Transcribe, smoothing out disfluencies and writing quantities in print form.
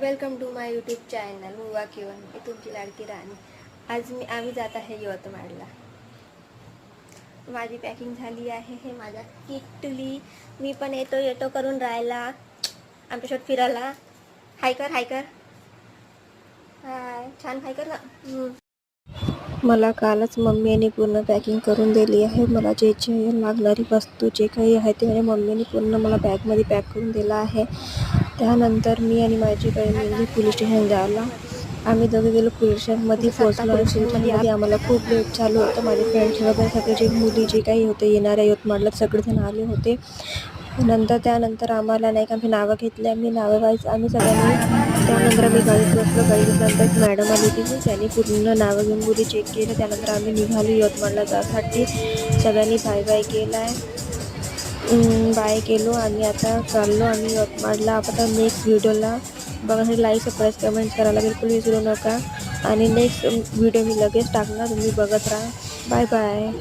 Welcome to my YouTube channel मुवा किवन. मी तुमची लाडकी राणी. आज आम्ही जात आहे यवतमाळला. माझी पॅकिंग झाली आहे. हे माझा किटली. मी पण येतो करून राहिला आमच्यासोबत फिरायला. हाय कर हाय छान हाय कर ना. मला कालच मम्मीने पूर्ण पॅकिंग करून दिली आहे. मला जे लागणारी वस्तू जे काही आहे ते माझ्या मम्मीने पूर्ण मला बॅगमध्ये पॅक करून दिलं आहे. त्यानंतर मी आणि माझी बहीण गेली पोलीस स्टेशन जायला. आम्ही दोघे गेलो पोलीस स्टेशनमध्ये पोहोचलो. आणि स्टेशनमध्ये आम्हाला खूप लेट चालू होतं. माझे फ्रेंड्स वगैरे सगळे जे मुली जे काही होते येणाऱ्या यवतमाळला सगळेजण आले होते. त्यानंतर आम्हाला नाही का आमची नावं घेतली. आम्ही सगळ्यांनी त्यानंतर आम्ही गाडीत बसलो. गाडीनंतर मॅडम आली होती. त्यांनी पूर्ण नावं घेऊन मुली चेक केलं. त्यानंतर आम्ही निघालो यवतमाळला जाण्यासाठी. सगळ्यांनी बाय केलो आणि आता चाललो आम्ही यवतमाळला. आता नेक्स्ट व्हिडिओला बघण्यासाठी लाईक सबस्क्राईब कमेंट्स करायला बिलकुल विसरू नका. आणि नेक्स्ट व्हिडिओ मी लगेच टाकणार. तुम्ही बघत राहा. Bye bye.